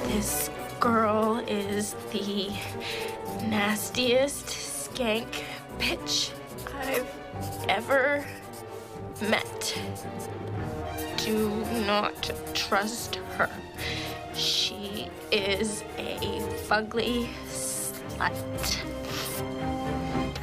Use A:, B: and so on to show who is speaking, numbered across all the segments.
A: This girl is the nastiest skank bitch I've ever met. Do not trust her. She is a fugly slut.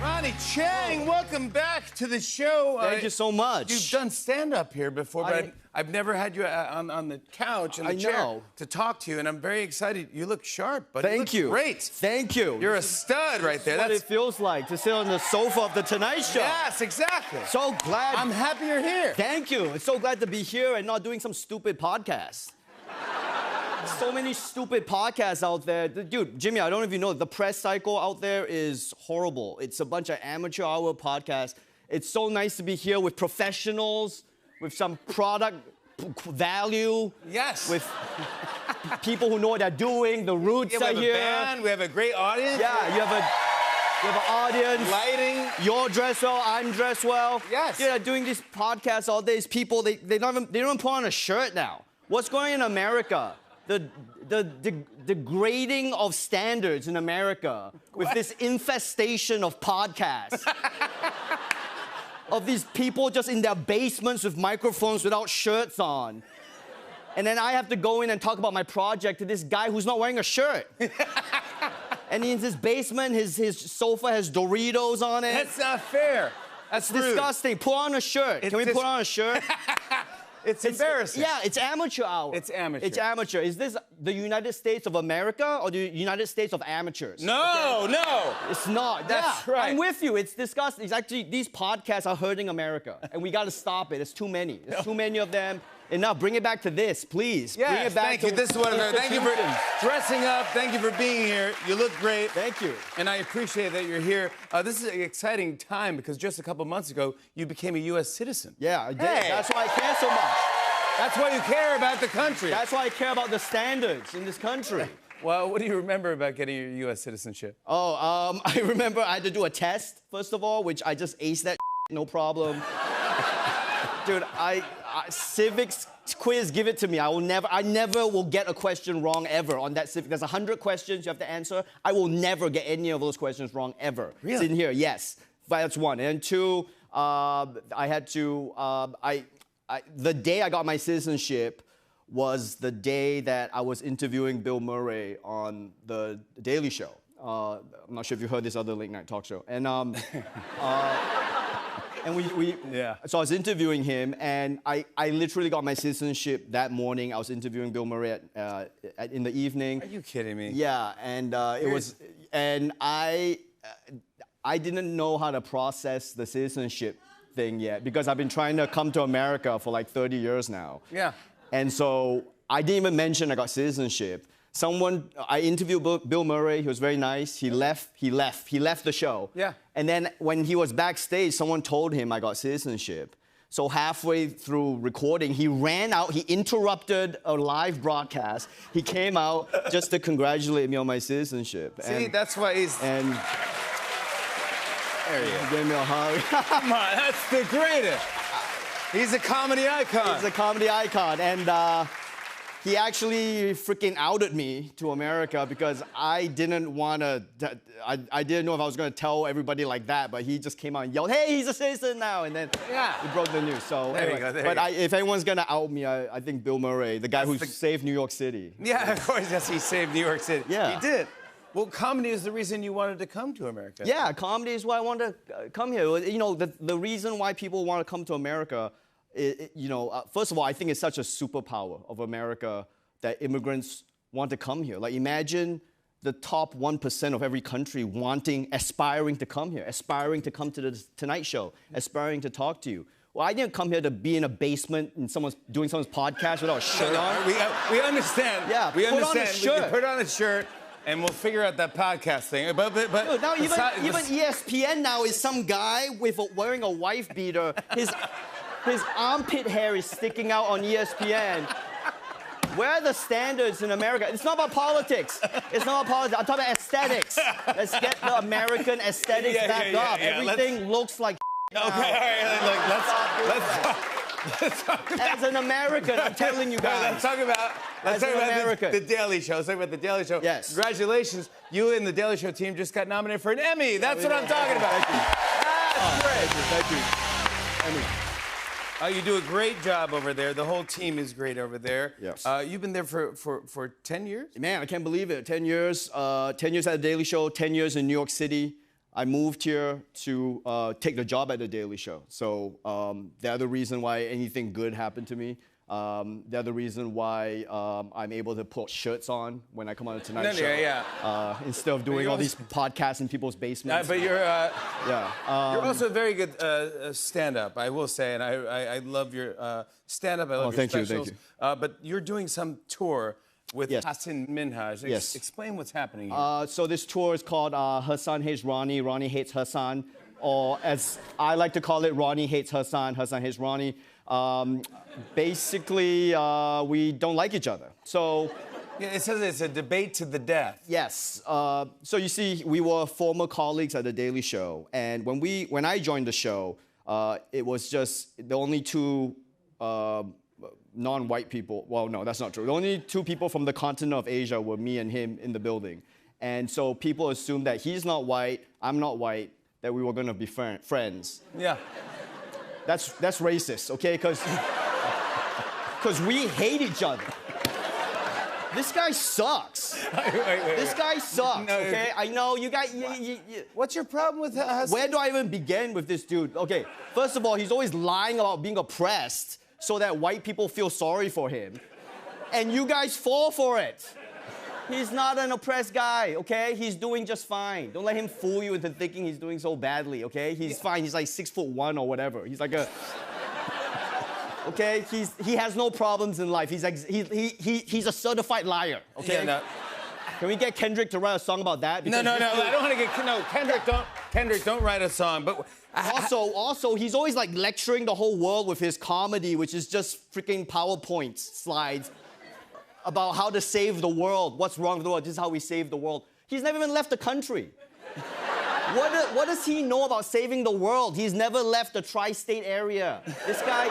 B: Ronny Chieng, welcome back to the show.
C: Thank you so much.
B: You've done stand-up here before, but I've never had you on the couch in the chair to talk to you, and I'm very excited. You look sharp, but
C: Thank you.
B: Great.
C: Thank you.
B: You're a stud right there.
C: That's what it feels like to sit on the sofa of the Tonight Show.
B: Yes, exactly.
C: So glad.
B: I'm happy you're here.
C: Thank you. I'm so glad to be here and not doing some stupid podcast. So many stupid podcasts out there. Dude, Jimmy, I don't know if you know, the press cycle out there is horrible. It's a bunch of amateur hour podcasts. It's so nice to be here with professionals, with some product value.
B: Yes.
C: With people who know what they're doing. The roots are here.
B: We have a band. We have a great audience.
C: Yeah, you have an audience.
B: Lighting.
C: You're dressed well. I'm dressed well.
B: Yes.
C: Yeah, doing these podcasts all day. These people, they don't even put on a shirt now. What's going on in America? The degrading of standards in America with this infestation of podcasts. Of these people just in their basements with microphones without shirts on. And then I have to go in and talk about my project to this guy who's not wearing a shirt. And in his basement, his sofa has Doritos on it.
B: That's not fair. That's rude.
C: Disgusting. Put on a shirt. Can we put on a shirt?
B: It's embarrassing.
C: Yeah, it's amateur hour.
B: It's amateur.
C: It's amateur. Is this the United States of America or the United States of amateurs?
B: No, no.
C: It's not.
B: That's right.
C: I'm with you. It's disgusting. It's actually, these podcasts are hurting America, and we got to stop it. There's too many. There's too many of them. Enough. Bring it back to this, please.
B: Yes,
C: bring it back
B: thank you. This is what thank you for dressing up. Thank you for being here. You look great.
C: Thank you.
B: And I appreciate that you're here. This is an exciting time because just a couple months ago, you became a U.S. citizen.
C: Yeah, I did.
B: Hey.
C: That's why I care so much.
B: That's why you care about the country.
C: That's why I care about the standards in this country.
B: Well, what do you remember about getting your U.S. citizenship?
C: Oh, I remember I had to do a test, first of all, which I just aced that no problem. Dude, civics quiz, give it to me. I never will get a question wrong ever on that civic. There's 100 questions you have to answer. I will never get any of those questions wrong ever.
B: Really?
C: It's in here, yes. That's one. And two, I had to, the day I got my citizenship was the day that I was interviewing Bill Murray on The Daily Show. I'm not sure if you heard this other late night talk show. And so I was interviewing him, and I literally got my citizenship that morning. I was interviewing Bill Murray in the evening.
B: Are you kidding me?
C: Yeah, and I didn't know how to process the citizenship thing yet because I've been trying to come to America for like 30 years now.
B: Yeah.
C: And so I didn't even mention I got citizenship. I interviewed Bill Murray. He was very nice. He left the show.
B: Yeah.
C: And then when he was backstage, someone told him I got citizenship. So halfway through recording, he ran out. He interrupted a live broadcast. He came out just to congratulate me on my citizenship.
B: See, that's why he's...
C: And
B: there he
C: he gave me a hug.
B: Come on, that's the greatest. He's a comedy icon.
C: He's a comedy icon. And he actually freaking outed me to America because I didn't want to, I didn't know if I was going to tell everybody like that, but he just came out and yelled, hey, he's a citizen now, and then he broke the news. So
B: there
C: anyway,
B: you go, there
C: but
B: you go.
C: if anyone's going to out me, I think Bill Murray, the guy who saved New York City.
B: Yeah, of course, yes, he saved New York City.
C: Yeah.
B: He did. Well, comedy is the reason you wanted to come to America.
C: Yeah, comedy is why I wanted to come here. You know, the reason why people want to come to America, first of all, I think it's such a superpower of America that immigrants want to come here. Like, imagine the top 1% of every country aspiring to come here, aspiring to come to the Tonight Show, aspiring to talk to you. Well, I didn't come here to be in a basement and doing someone's podcast without a shirt on.
B: We understand.
C: Yeah,
B: we
C: put
B: understand.
C: on a shirt.
B: Put on a shirt, and we'll figure out that podcast thing. But
C: Dude, now even ESPN now is some guy wearing a wife beater. His armpit hair is sticking out on ESPN. Where are the standards in America? It's not about politics. It's not about politics. I'm talking about aesthetics. Let's get the American aesthetics back up. Everything looks like
B: Okay, all right, let's talk
C: as an American, I'm telling you guys.
B: Let's talk about Let's talk
C: an
B: about
C: American.
B: the Daily Show. Let's talk about the Daily Show.
C: Yes.
B: Congratulations. You and the Daily Show team just got nominated for an Emmy. That's what I'm talking about.
C: Thank you.
B: That's great.
C: Thank you. Emmy.
B: You do a great job over there. The whole team is great over there.
C: Yes.
B: You've been there for 10 years?
C: Man, I can't believe it. 10 years. 10 years at The Daily Show, 10 years in New York City. I moved here to take the job at The Daily Show. So they're the reason why anything good happened to me. They're the reason why I'm able to put shirts on when I come on the Tonight Show.
B: Yeah.
C: Instead of doing all these podcasts in people's basements.
B: But you're
C: Yeah.
B: you're also a very good stand-up, I will say, and I love your stand-up. I love your
C: thank you,
B: specials.
C: thank you.
B: But you're doing some tour with
C: Yes.
B: Hasan Minhaj.
C: Yes.
B: Explain what's happening here.
C: So this tour is called Hasan Hates Ronnie, Ronnie Hates Hasan, or as I like to call it, Ronnie Hates Hasan, Hasan Hates Ronnie. Basically, we don't like each other. So,
B: Yeah, it says it's a debate to the death.
C: yes. So you see, we were former colleagues at The Daily Show, and when I joined the show, it was just the only two non-white people. Well, no, that's not true. The only two people from the continent of Asia were me and him in the building, and so people assumed that he's not white, I'm not white, that we were gonna be friends.
B: Yeah.
C: That's racist, okay? Because we hate each other. This guy sucks.
B: Wait.
C: This guy sucks,
B: No,
C: okay? I know you guys.
B: What's your problem with Hasan?
C: Where do I even begin with this dude? Okay, first of all, he's always lying about being oppressed so that white people feel sorry for him, and you guys fall for it. He's not an oppressed guy, okay? He's doing just fine. Don't let him fool you into thinking he's doing so badly, okay? He's fine. He's like 6'1" or whatever. He's like a. Okay, he has no problems in life. He's a certified liar. Okay.
B: Yeah, no.
C: Can we get Kendrick to write a song about that?
B: No.
C: Because
B: I don't want to get Kendrick. Don't write a song. But
C: Also, he's always like lecturing the whole world with his comedy, which is just freaking PowerPoint slides about how to save the world. What's wrong with the world? This is how we save the world. He's never even left the country. What does he know about saving the world? He's never left the tri-state area. This guy,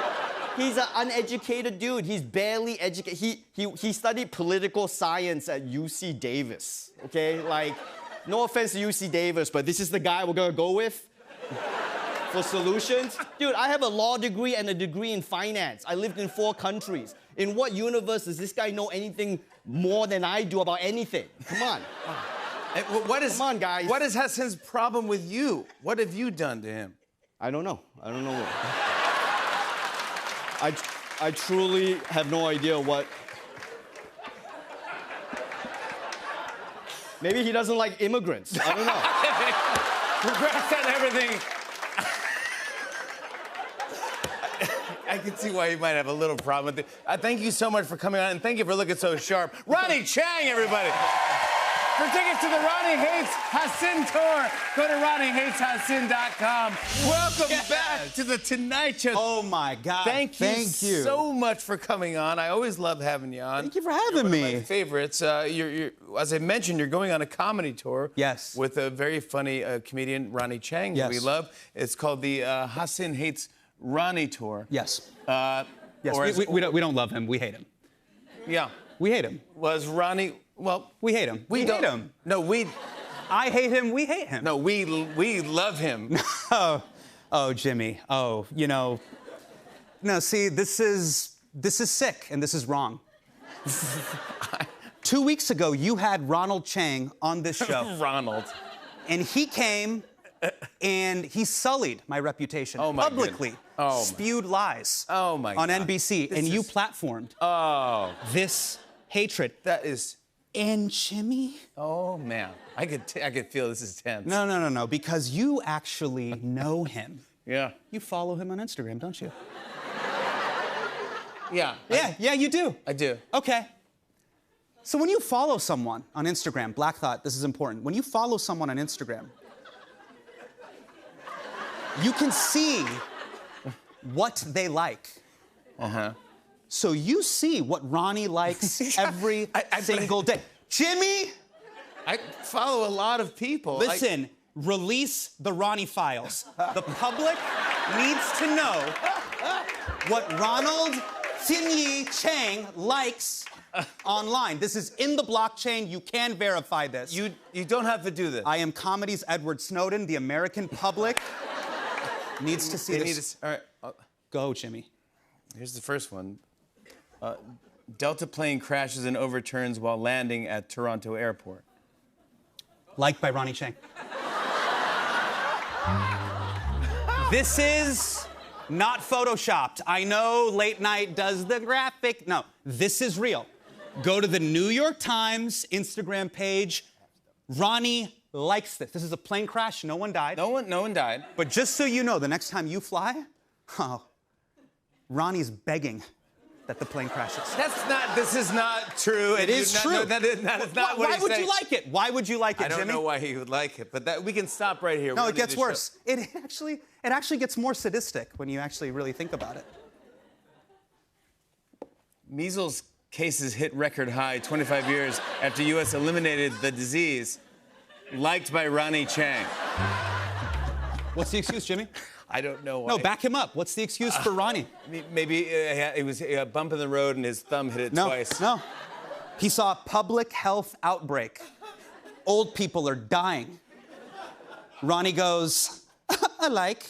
C: he's an uneducated dude. He's barely educated. He studied political science at UC Davis, okay? Like, no offense to UC Davis, but this is the guy we're gonna go with for solutions? Dude, I have a law degree and a degree in finance. I lived in 4 countries. In what universe does this guy know anything more than I do about anything? Come on. Come on, guys.
B: What is Hasan's problem with you? What have you done to him?
C: I don't know. I don't know what. I truly have no idea what. Maybe he doesn't like immigrants. I don't know.
B: Congrats on everything. I can see why you might have a little problem with it. Thank you so much for coming on, and thank you for looking so sharp. Ronnie Chang, everybody. For tickets to the Ronnie Hates Hasan tour, go to RonnieHatesHasan.com. Welcome back to the Tonight Show.
D: Oh my God!
B: Thank you so much for coming on. I always love having you on.
D: Thank you for having me.
B: One of my favorites. You're, as I mentioned, you're going on a comedy tour.
D: Yes.
B: With a very funny comedian, Ronnie Chang, that we
D: Yes.
B: love. It's called the Hasan Hates Ronnie tour.
D: Yes.
B: Yes.
D: Yes. We don't love him. We hate him.
B: Yeah.
D: We hate him.
B: Was Ronnie? Well,
D: We hate him. We hate him.
B: No, we.
D: I hate him. We hate him.
B: No, we love him.
D: Oh, Jimmy. Oh, you know. No, see, this is sick and this is wrong. 2 weeks ago, you had Ronald Chang on this show.
B: Ronald.
D: And he came and he sullied my reputation publicly.
B: Goodness. Oh,
D: spewed lies
B: Oh, my
D: on
B: God.
D: NBC.
B: This
D: And you
B: is-
D: platformed this hatred.
B: That is.
D: And Jimmy?
B: Oh man, I could feel this is tense.
D: No, because you actually know him.
B: Yeah.
D: You follow him on Instagram, don't you?
B: Yeah.
D: Yeah, you do.
B: I do.
D: Okay. So when you follow someone on Instagram, Black Thought, this is important. When you follow someone on Instagram, you can see what they like.
B: Uh-huh.
D: So you see what Ronnie likes every single day. Jimmy,
B: I follow a lot of people.
D: listen, release the Ronnie files. The public needs to know what Ronald Tinyi Chang likes online. This is in the blockchain. You can verify this.
B: You don't have to do this.
D: I am comedy's Edward Snowden. The American public needs to see
B: They
D: this.
B: need to, all right.
D: Go, Jimmy.
B: Here's the first one. Delta plane crashes and overturns while landing at Toronto airport.
D: Liked by Ronnie Chang. This is not photoshopped. I know late night does the graphic. No, this is real. Go to the New York Times Instagram page. Ronnie likes this. This is a plane crash. No one died.
B: No one died.
D: But just so you know, the next time you fly, Ronnie's begging that the plane crashes.
B: This is not true.
D: It is true.
B: No, that is not what
D: Why
B: he's
D: would
B: saying.
D: you like it? Why would you like it,
B: I don't
D: Jimmy?
B: know why he would like it, but we can stop right here.
D: No,
B: We
D: it
B: don't need
D: gets
B: to
D: worse. It actually gets more sadistic when you actually really think about it.
B: Measles cases hit record high 25 years after U.S. eliminated the disease. Liked by Ronnie Chang.
D: What's the excuse, Jimmy?
B: I don't know why.
D: No, back him up. What's the excuse for Ronnie?
B: Maybe it was a bump in the road and his thumb hit it twice.
D: No. He saw a public health outbreak. Old people are dying. Ronnie goes, I like.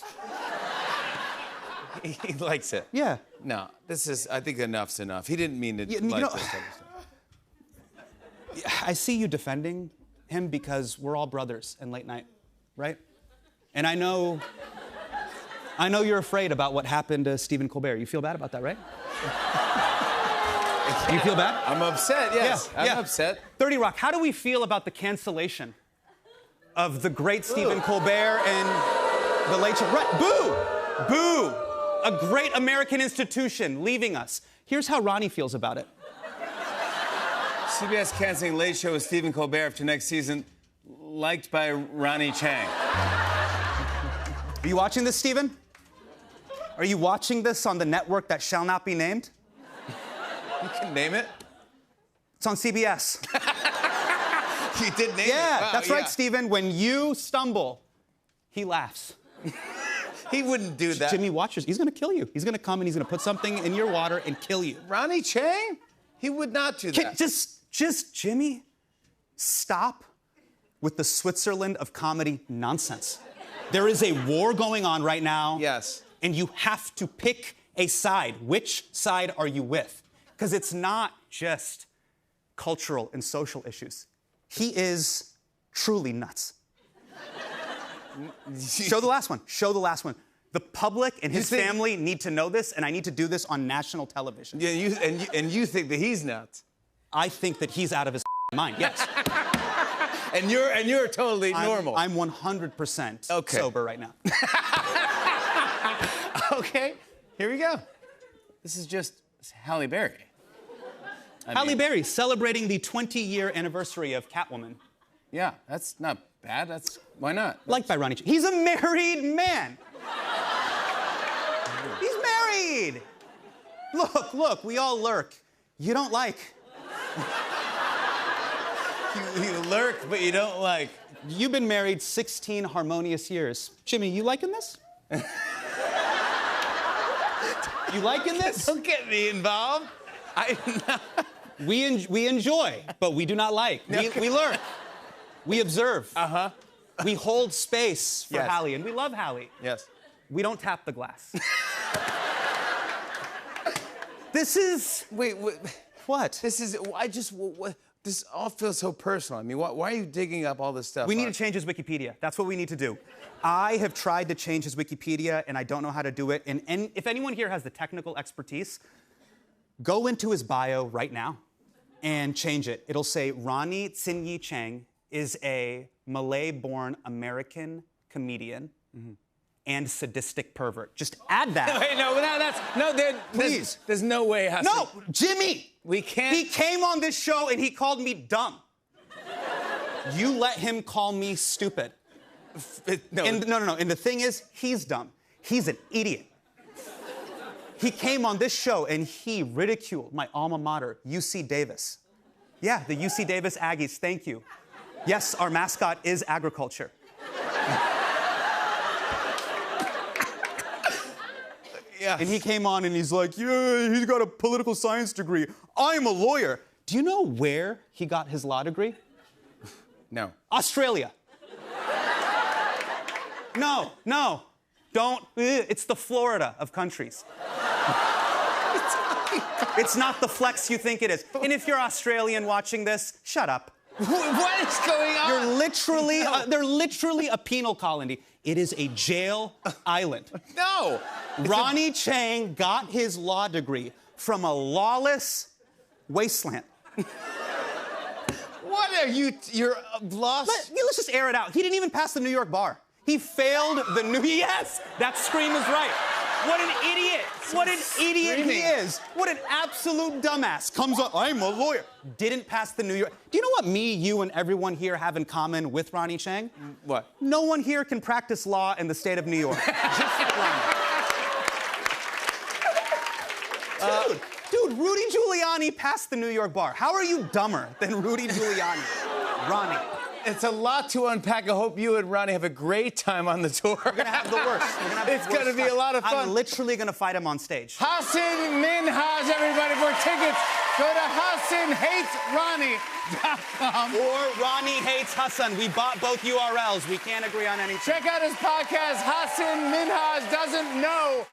B: He likes it.
D: Yeah.
B: No, I think enough's enough. He didn't mean to
D: You
B: like
D: know-
B: this type of stuff.
D: I see you defending him because we're all brothers in late night, right? And I know you're afraid about what happened to Stephen Colbert. You feel bad about that, right? You feel bad?
B: I'm upset, yes.
D: Yeah.
B: I'm upset.
D: 30 Rock, how do we feel about the cancellation of the great Stephen Colbert and the late show? Right, boo! Boo! A great American institution leaving us. Here's how Ronnie feels about it.
B: CBS canceling Late Show with Stephen Colbert after next season. Liked by Ronnie Chang.
D: Are you watching this, Stephen? Are you watching this on the network that shall not be named?
B: You can name it.
D: It's on CBS.
B: You did name it.
D: Yeah,
B: Wow,
D: that's right, Stephen. When you stumble, he laughs.
B: He wouldn't do that.
D: Jimmy, watch this. He's gonna kill you. He's gonna come and he's gonna put something in your water and kill you.
B: Ronnie Chang? He would not do that.
D: Just, Jimmy, stop with the Switzerland of comedy nonsense. There is a war going on right now.
B: Yes.
D: And you have to pick a side. Which side are you with? Because it's not just cultural and social issues. He is truly nuts. Show the last one. Show the last one. The public and his family need to know this, and I need to do this on national television.
B: Yeah, you think that he's nuts.
D: I think that he's out of his mind, yes.
B: And you're totally normal.
D: I'm 100% sober right now.
B: Okay, here we go. This is just Halle Berry.
D: Halle Berry celebrating the 20-year anniversary of Catwoman.
B: Yeah, that's not bad. Why not?
D: Liked by Ronnie Chang. He's a married man. He's married. Look, we all lurk. You don't like.
B: You lurk, but you don't like.
D: You've been married 16 harmonious years. Jimmy, you liking this? You liking this?
B: Don't get me involved.
D: We enjoy, but we do not like. We lurk. We observe.
B: Uh-huh.
D: We hold space for
B: Yes.
D: Halle, and we love Halle.
B: Yes.
D: We don't tap the glass. This is...
B: Wait.
D: What?
B: This is. This all feels so personal. I mean, why are you digging up all this stuff?
D: We need to change his Wikipedia. That's what we need to do. I have tried to change his Wikipedia, and I don't know how to do it. And if anyone here has the technical expertise, go into his bio right now and change it. It'll say Ronnie Tsinyi Chang is a Malay-born American comedian and sadistic pervert. Just add that.
B: Wait,
D: Please.
B: There's no way it has
D: No,
B: to.
D: Jimmy!
B: We can't.
D: He came on this show and he called me dumb. You let him call me stupid.
B: No.
D: And no. And the thing is, he's dumb. He's an idiot. He came on this show and he ridiculed my alma mater, UC Davis. Yeah, the UC Davis Aggies, thank you. Yes, our mascot is agriculture.
B: Yeah.
D: And he came on and he's like, yeah, he's got a political science degree. I'm a lawyer. Do you know where he got his law degree?
B: No.
D: Australia. No. Don't. It's the Florida of countries. It's not the flex you think it is. And if you're Australian watching this, shut up.
B: What is going on?
D: You're literally, they're literally a penal colony. It is a jail island.
B: No.
D: Ronnie Chang got his law degree from a lawless wasteland.
B: What are you? You're lost.
D: Let's just air it out. He didn't even pass the New York bar. He failed the New. Yes, that scream is right. What an idiot! What an idiot he is! What an absolute dumbass! Comes up, I'm a lawyer. Didn't pass the New York. Do you know what me, you, and everyone here have in common with Ronnie Chang?
B: What?
D: No one here can practice law in the state of New York. Just Ronnie. Dude, Rudy Giuliani passed the New York bar. How are you dumber than Rudy Giuliani? Ronnie.
B: It's a lot to unpack. I hope you and Ronnie have a great time on the tour.
D: We're gonna have the worst.
B: It's gonna be a lot of fun.
D: I'm literally gonna fight him on stage.
B: Hasan Minhaj, everybody. For tickets, go to HasanHatesRonnie.com.
D: Or Ronnie Hates Hassan. We bought both URLs. We can't agree on anything.
B: Check out his podcast, Hasan Minhaj Doesn't Know.